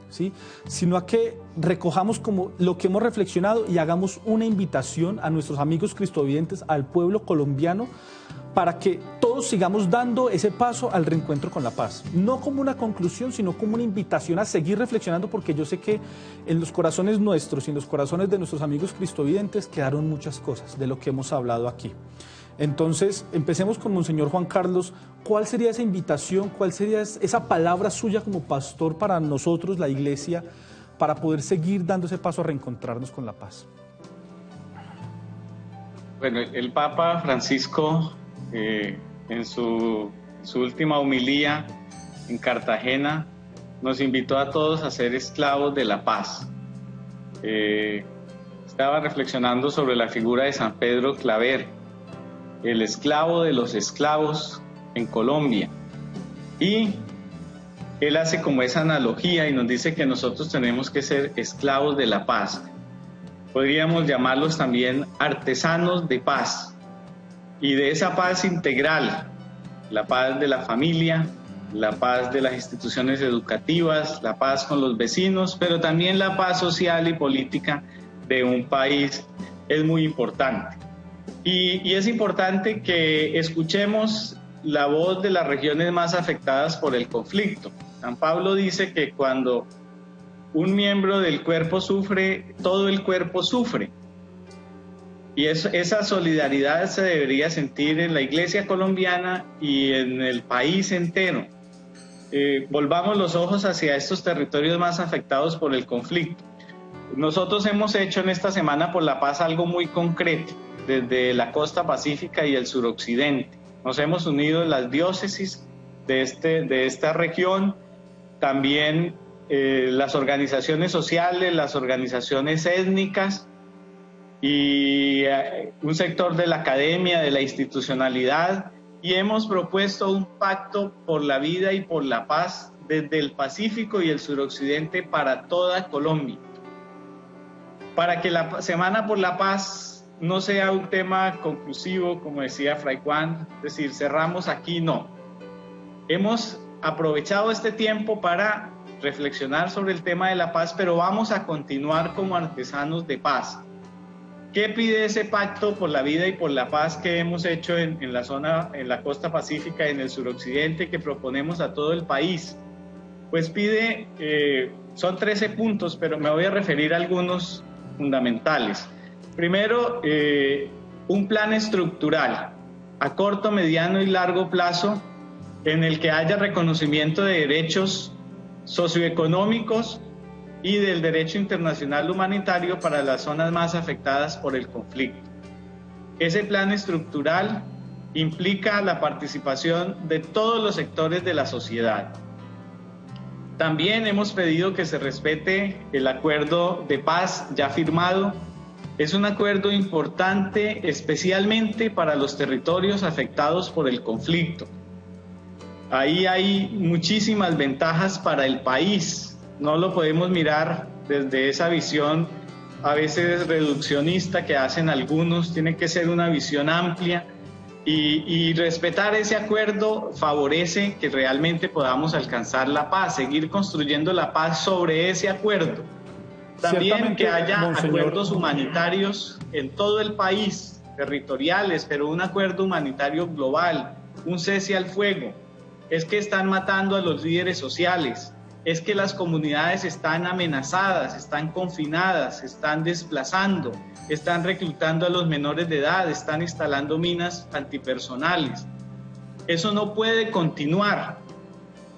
¿sí? Sino a que recojamos como lo que hemos reflexionado y hagamos una invitación a nuestros amigos cristovidentes, al pueblo colombiano, para que todos sigamos dando ese paso al reencuentro con la paz. No como una conclusión, sino como una invitación a seguir reflexionando, porque yo sé que en los corazones nuestros y en los corazones de nuestros amigos cristovidentes quedaron muchas cosas de lo que hemos hablado aquí. Entonces, empecemos con Monseñor Juan Carlos. ¿Cuál sería esa invitación, cuál sería esa palabra suya como pastor para nosotros, la Iglesia, para poder seguir dando ese paso a reencontrarnos con la paz? Bueno, el Papa Francisco, en su última homilía en Cartagena, nos invitó a todos a ser esclavos de la paz. Estaba reflexionando sobre la figura de San Pedro Claver, el esclavo de los esclavos en Colombia. Y él hace como esa analogía y nos dice que nosotros tenemos que ser esclavos de la paz. Podríamos llamarlos también artesanos de paz, y de esa paz integral, la paz de la familia, la paz de las instituciones educativas, la paz con los vecinos, pero también la paz social y política de un país es muy importante. Y es importante que escuchemos la voz de las regiones más afectadas por el conflicto. San Pablo dice que cuando un miembro del cuerpo sufre, todo el cuerpo sufre. Y esa solidaridad se debería sentir en la Iglesia colombiana y en el país entero. Volvamos los ojos hacia estos territorios más afectados por el conflicto. Nosotros hemos hecho en esta Semana por la Paz algo muy concreto, desde la costa pacífica y el suroccidente. Nos hemos unido en las diócesis de esta región, también las organizaciones sociales, las organizaciones étnicas, y un sector de la academia, de la institucionalidad, y hemos propuesto un pacto por la vida y por la paz desde el Pacífico y el suroccidente para toda Colombia, para que la Semana por la Paz no sea un tema conclusivo, como decía Fray Juan, es decir, cerramos aquí, no. Hemos aprovechado este tiempo para reflexionar sobre el tema de la paz, pero vamos a continuar como artesanos de paz. ¿Qué pide ese pacto por la vida y por la paz que hemos hecho en la zona, en la costa pacífica, en el suroccidente, que proponemos a todo el país? Pues pide, son 13 puntos, pero me voy a referir a algunos fundamentales. Primero, un plan estructural a corto, mediano y largo plazo en el que haya reconocimiento de derechos socioeconómicos y del derecho internacional humanitario para las zonas más afectadas por el conflicto. Ese plan estructural implica la participación de todos los sectores de la sociedad. También hemos pedido que se respete el acuerdo de paz ya firmado. Es un acuerdo importante especialmente para los territorios afectados por el conflicto. Ahí hay muchísimas ventajas para el país. No lo podemos mirar desde esa visión a veces reduccionista que hacen algunos. Tiene que ser una visión amplia y respetar ese acuerdo favorece que realmente podamos alcanzar la paz, seguir construyendo la paz sobre ese acuerdo. También que haya acuerdos humanitarios en todo el país, territoriales, pero un acuerdo humanitario global, un cese al fuego. Es que están matando a los líderes sociales. Es que las comunidades están amenazadas, están confinadas, están desplazando, están reclutando a los menores de edad, están instalando minas antipersonales. Eso no puede continuar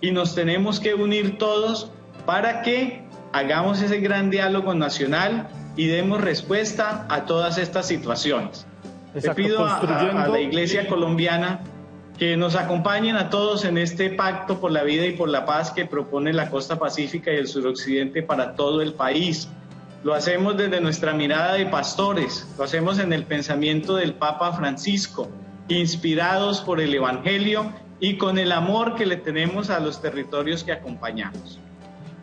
y nos tenemos que unir todos para que hagamos ese gran diálogo nacional y demos respuesta a todas estas situaciones. Exacto, Le pido a la Iglesia colombiana que nos acompañen a todos en este pacto por la vida y por la paz que propone la Costa Pacífica y el suroccidente para todo el país. Lo hacemos desde nuestra mirada de pastores, lo hacemos en el pensamiento del Papa Francisco, inspirados por el Evangelio y con el amor que le tenemos a los territorios que acompañamos.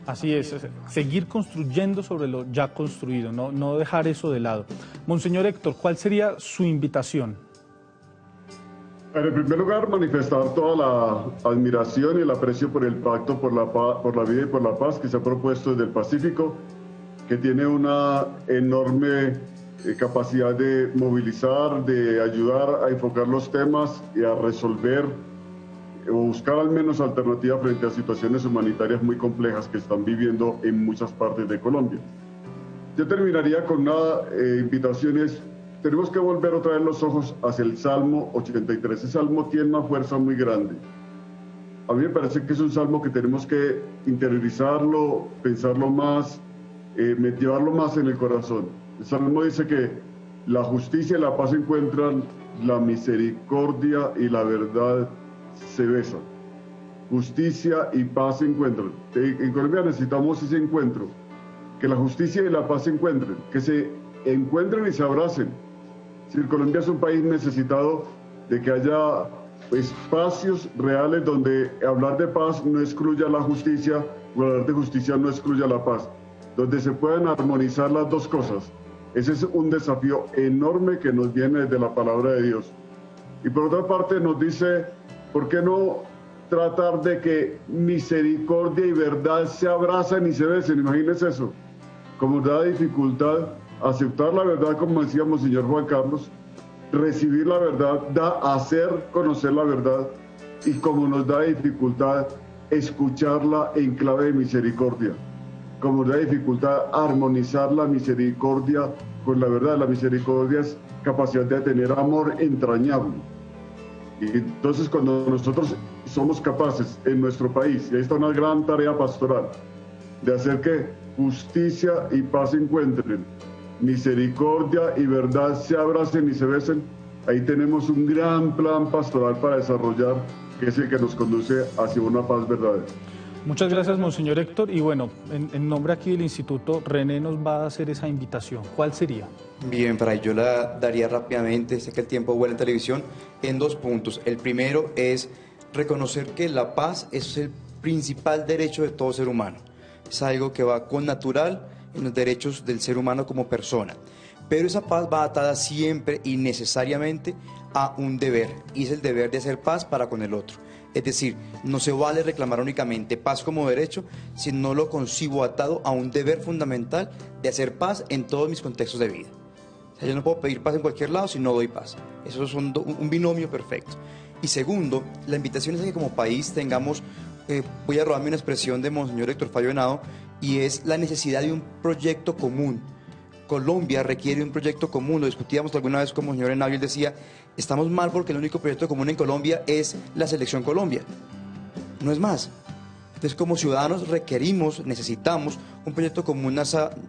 Así es, seguir construyendo sobre lo ya construido, no dejar eso de lado. Monseñor Héctor, ¿cuál sería su invitación? En primer lugar, manifestar toda la admiración y el aprecio por el Pacto por la Vida y por la Paz que se ha propuesto desde el Pacífico, que tiene una enorme capacidad de movilizar, de ayudar a enfocar los temas y a resolver o buscar al menos alternativas frente a situaciones humanitarias muy complejas que están viviendo en muchas partes de Colombia. Yo terminaría con una invitación, tenemos que volver otra vez los ojos hacia el Salmo 83. Ese salmo tiene una fuerza muy grande. A mí me parece que es un salmo que tenemos que interiorizarlo, pensarlo más, llevarlo más en el corazón. El salmo dice que la justicia y la paz se encuentran, la misericordia y la verdad se besan. Justicia y paz se encuentran. En Colombia necesitamos ese encuentro, que la justicia y la paz se encuentren, que se encuentren y se abracen. Si Colombia es un país necesitado de que haya espacios reales donde hablar de paz no excluya la justicia, o hablar de justicia no excluya la paz, donde se puedan armonizar las dos cosas. Ese es un desafío enorme que nos viene desde la palabra de Dios. Y por otra parte nos dice, ¿por qué no tratar de que misericordia y verdad se abrazan y se besen? Imagínense eso. Como da dificultad aceptar la verdad, como decíamos, señor Juan Carlos, recibir la verdad, da hacer conocer la verdad, y como nos da dificultad escucharla en clave de misericordia, como nos da dificultad armonizar la misericordia con la verdad. La misericordia es capacidad de tener amor entrañable. Y entonces cuando nosotros somos capaces en nuestro país, y ahí está una gran tarea pastoral, de hacer que justicia y paz se encuentren, misericordia y verdad se abracen y se besen, ahí tenemos un gran plan pastoral para desarrollar, que es el que nos conduce hacia una paz verdadera. Muchas gracias, Monseñor Héctor. Y bueno, en nombre aquí del Instituto, René nos va a hacer esa invitación. ¿Cuál sería? Bien, Fray, yo la daría rápidamente, sé que el tiempo vuela en televisión, en 2 puntos. El primero es reconocer que la paz es el principal derecho de todo ser humano. Es algo que va con natural en los derechos del ser humano como persona. Pero esa paz va atada siempre y necesariamente a un deber, y es el deber de hacer paz para con el otro. Es decir, no se vale reclamar únicamente paz como derecho si no lo concibo atado a un deber fundamental de hacer paz en todos mis contextos de vida. O sea, yo no puedo pedir paz en cualquier lado si no doy paz. Eso es un binomio perfecto. Y segundo, la invitación es a que como país tengamos, voy a robarme una expresión de Monseñor Héctor Fabio Henao, y es la necesidad de un proyecto común. Colombia requiere un proyecto común, lo discutíamos alguna vez con Monseñor Henao y él decía, estamos mal porque el único proyecto común en Colombia es la Selección Colombia, no es más. Entonces, como ciudadanos requerimos, necesitamos un proyecto común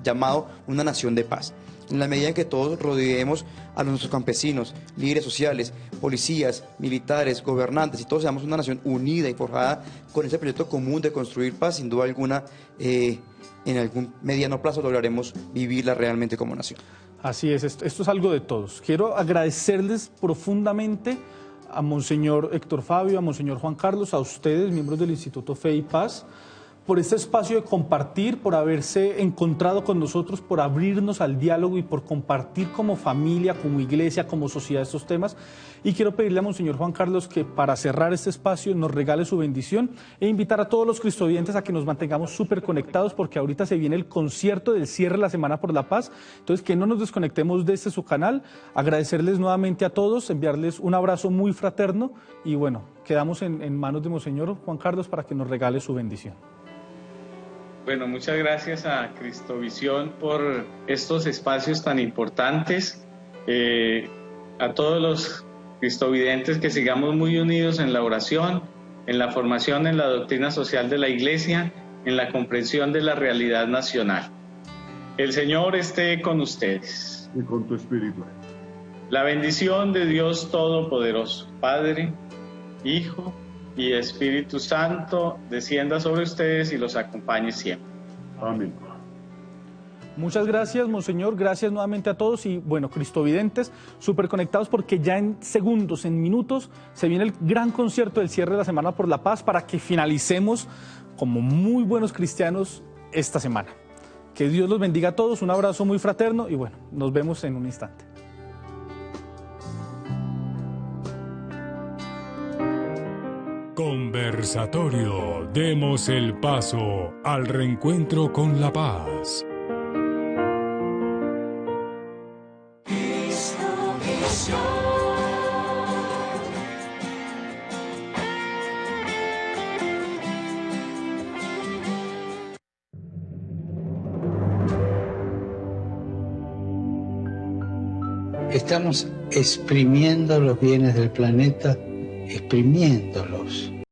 llamado una nación de paz. En la medida en que todos rodeemos a nuestros campesinos, líderes sociales, policías, militares, gobernantes, y todos seamos una nación unida y forjada con ese proyecto común de construir paz, sin duda alguna, en algún mediano plazo lograremos vivirla realmente como nación. Así es, esto es algo de todos. Quiero agradecerles profundamente a Monseñor Héctor Fabio, a Monseñor Juan Carlos, a ustedes, miembros del Instituto Fe y Paz, por este espacio de compartir, por haberse encontrado con nosotros, por abrirnos al diálogo y por compartir como familia, como iglesia, como sociedad estos temas. Y quiero pedirle a Monseñor Juan Carlos que para cerrar este espacio nos regale su bendición e invitar a todos los cristovidentes a que nos mantengamos súper conectados, porque ahorita se viene el concierto del cierre de la Semana por la Paz. Entonces, que no nos desconectemos de su canal. Agradecerles nuevamente a todos, enviarles un abrazo muy fraterno y bueno, quedamos en manos de Monseñor Juan Carlos para que nos regale su bendición. Bueno, muchas gracias a Cristovisión por estos espacios tan importantes. A todos los cristovidentes que sigamos muy unidos en la oración, en la formación en la doctrina social de la Iglesia, en la comprensión de la realidad nacional. El Señor esté con ustedes. Y con tu espíritu. La bendición de Dios Todopoderoso, Padre, Hijo y Espíritu Santo, descienda sobre ustedes y los acompañe siempre. Amén. Muchas gracias, Monseñor. Gracias nuevamente a todos. Y bueno, cristovidentes, súper conectados porque ya en segundos, en minutos, se viene el gran concierto del cierre de la Semana por la Paz para que finalicemos como muy buenos cristianos esta semana. Que Dios los bendiga a todos. Un abrazo muy fraterno y bueno, nos vemos en un instante. Conversatorio. Demos el paso al reencuentro con la paz. Estamos exprimiendo los bienes del planeta, exprimiéndolos.